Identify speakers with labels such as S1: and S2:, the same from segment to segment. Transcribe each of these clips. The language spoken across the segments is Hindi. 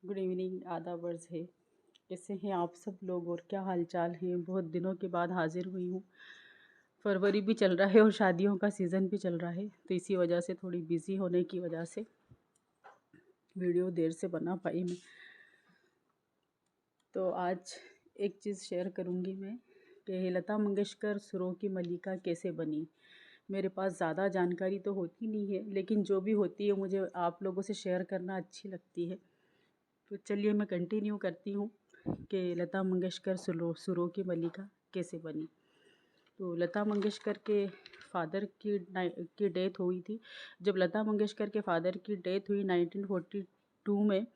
S1: गुड इवनिंग, आदाब अर्ज़ है। कैसे हैं आप सब लोग और क्या हालचाल है? बहुत दिनों के बाद हाज़िर हुई हूँ। फरवरी भी चल रहा है और शादियों का सीज़न भी चल रहा है, तो इसी वजह से थोड़ी बिज़ी होने की वजह से वीडियो देर से बना पाई मैं। तो आज एक चीज़ शेयर करूँगी मैं कि लता मंगेशकर सुरों की मल्लिका कैसे बनी। मेरे पास ज़्यादा जानकारी तो होती नहीं है, लेकिन जो भी होती है मुझे आप लोगों से शेयर करना अच्छी लगती है। तो चलिए मैं कंटिन्यू करती हूँ कि लता मंगेशकर सुरों की मल्लिका कैसे बनी। तो लता मंगेशकर के फादर की डेथ हुई थी। जब लता मंगेशकर के फादर की डेथ हुई 1942 में,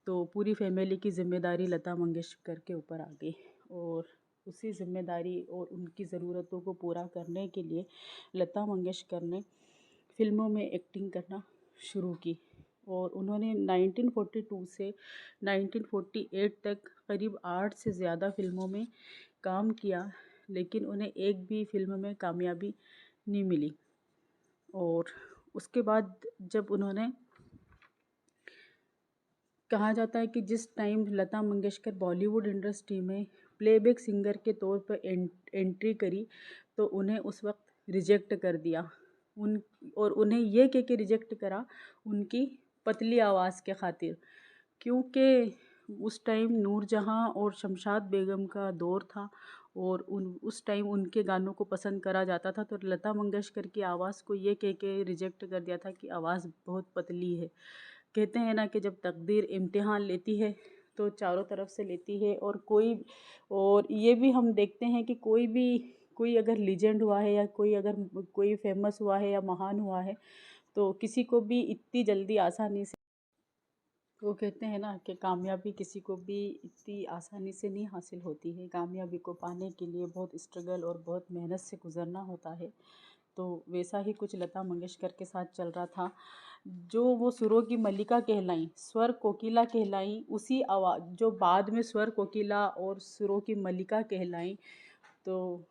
S1: तो पूरी फैमिली की ज़िम्मेदारी लता मंगेशकर के ऊपर आ गई और उसी ज़िम्मेदारी और उनकी ज़रूरतों को पूरा करने के लिए लता मंगेशकर ने फ़िल्मों में एक्टिंग करना शुरू की और उन्होंने 1942 से 1948 तक करीब 8 से ज़्यादा फ़िल्मों में काम किया, लेकिन उन्हें एक भी फ़िल्म में कामयाबी नहीं मिली। और उसके बाद जब उन्होंने, कहा जाता है कि जिस टाइम लता मंगेशकर बॉलीवुड इंडस्ट्री में प्लेबैक सिंगर के तौर पर एंट्री करी, तो उन्हें उस वक्त रिजेक्ट कर दिया उन और उन्हें ये कह के रिजेक्ट करा उनकी पतली आवाज़ के खातिर, क्योंकि उस टाइम नूरजहाँ और शमशाद बेगम का दौर था और उस टाइम उनके गानों को पसंद करा जाता था। तो लता मंगेशकर की आवाज़ को ये कह के रिजेक्ट कर दिया था कि आवाज़ बहुत पतली है। कहते हैं ना कि जब तकदीर इम्तिहान लेती है तो चारों तरफ से लेती है। और ये भी हम देखते हैं कि कोई अगर लीजेंड हुआ है या कोई फेमस हुआ है या महान हुआ है, तो किसी को भी इतनी जल्दी आसानी से, वो कहते हैं ना कि कामयाबी किसी को भी इतनी आसानी से नहीं हासिल होती है। कामयाबी को पाने के लिए बहुत स्ट्रगल और बहुत मेहनत से गुज़रना होता है। तो वैसा ही कुछ लता मंगेशकर के साथ चल रहा था। जो वो सुरों की मल्लिका कहलाईं, स्वर कोकिला कहलाईं, उसी आवाज़ जो बाद में स्वर कोकिला और सुरों की मल्लिका कहलाईं, तो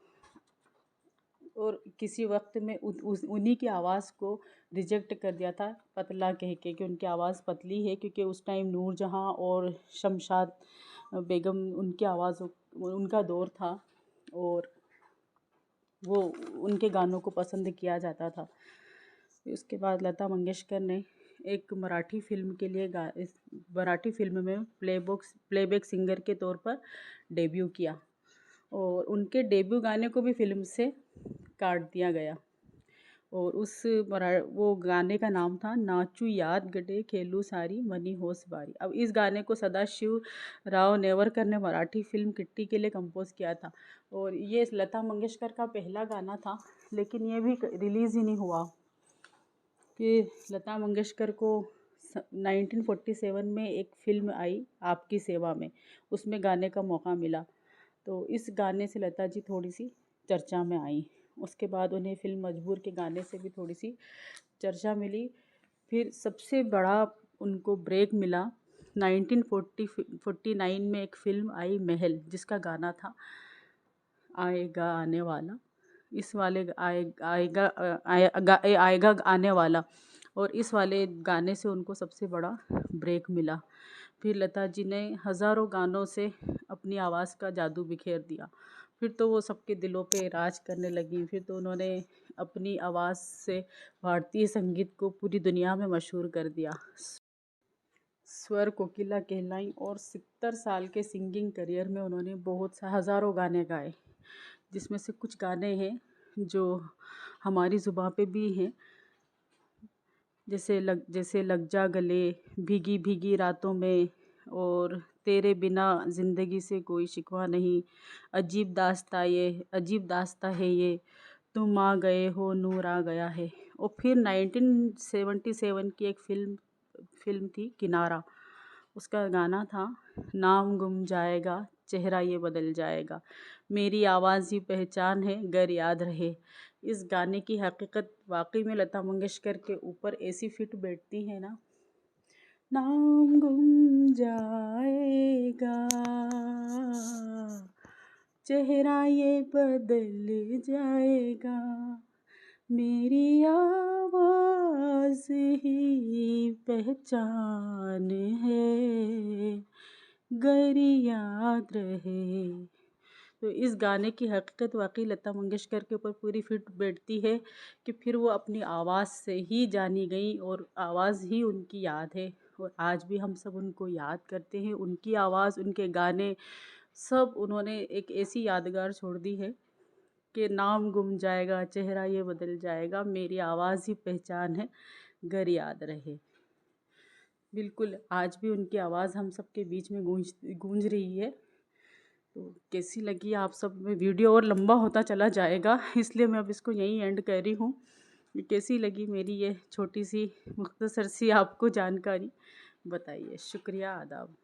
S1: और किसी वक्त में उन्हीं की आवाज़ को रिजेक्ट कर दिया था पतला कह के कि उनकी आवाज़ पतली है, क्योंकि उस टाइम नूरजहाँ और शमशाद बेगम उनकी आवाज़ उनका दौर था और वो उनके गानों को पसंद किया जाता था। उसके बाद लता मंगेशकर ने एक मराठी फ़िल्म के लिए इस मराठी फ़िल्म में प्लेबैक सिंगर के तौर पर डेब्यू किया और उनके डेब्यू गाने को भी फ़िल्म से काट दिया गया और वो गाने का नाम था नाचू याद गडे खेलू सारी मनी होश बारी। अब इस गाने को सदाशिव राव नेवरकर ने मराठी फ़िल्म किट्टी के लिए कंपोज़ किया था और ये लता मंगेशकर का पहला गाना था, लेकिन ये भी रिलीज़ ही नहीं हुआ कि लता मंगेशकर को 1947 में एक फ़िल्म आई आपकी सेवा में, उसमें गाने का मौका मिला। तो इस गाने से लता जी थोड़ी सी चर्चा में आई। उसके बाद उन्हें फ़िल्म मजबूर के गाने से भी थोड़ी सी चर्चा मिली। फिर सबसे बड़ा उनको ब्रेक मिला 1949 में एक फ़िल्म आई महल, जिसका गाना था आएगा आने वाला। इस वाले आएगा आने वाला और इस वाले गाने से उनको सबसे बड़ा ब्रेक मिला। फिर लता जी ने हज़ारों गानों से अपनी आवाज़ का जादू बिखेर दिया। फिर तो वो सबके दिलों पे राज करने लगी। फिर तो उन्होंने अपनी आवाज़ से भारतीय संगीत को पूरी दुनिया में मशहूर कर दिया। स्वर कोकिला कहलाईं और 70 साल के सिंगिंग करियर में उन्होंने बहुत सा हज़ारों गाने गाए, जिसमें से कुछ गाने हैं जो हमारी ज़ुबान पे भी हैं, जैसे लग जा गले, भीगी भीगी रातों में और तेरे बिना ज़िंदगी से कोई शिकवा नहीं, अजीब दास्ता है ये, तुम आ गए हो नूर आ गया है। और फिर 1977 की एक फ़िल्म थी किनारा, उसका गाना था नाम गुम जाएगा चेहरा ये बदल जाएगा, मेरी आवाज़ ही पहचान है गर याद रहे। इस गाने की हकीकत वाकई में लता मंगेशकर के ऊपर ऐसी फिट बैठती है ना, नाम गुम जाएगा चेहरा ये बदल जाएगा, मेरी आवाज़ ही पहचान है, गर याद रहे। तो इस गाने की हकीकत वाक़ई लता मंगेशकर के ऊपर पूरी फिट बैठती है कि फिर वो अपनी आवाज़ से ही जानी गई और आवाज़ ही उनकी याद है। और आज भी हम सब उनको याद करते हैं। उनकी आवाज़, उनके गाने सब उन्होंने एक ऐसी यादगार छोड़ दी है कि नाम गुम जाएगा, चेहरा ये बदल जाएगा, मेरी आवाज़ ही पहचान है, गर याद रहे। बिल्कुल आज भी उनकी आवाज़ हम सब के बीच में गूंज रही है। तो कैसी लगी आप सब में वीडियो, और लंबा होता चला जाएगा इसलिए मैं अब इसको यहीं एंड कर रही हूँ। कैसी लगी मेरी ये छोटी सी मुख्तसर सी आपको जानकारी, बताइए। शुक्रिया, आदाब।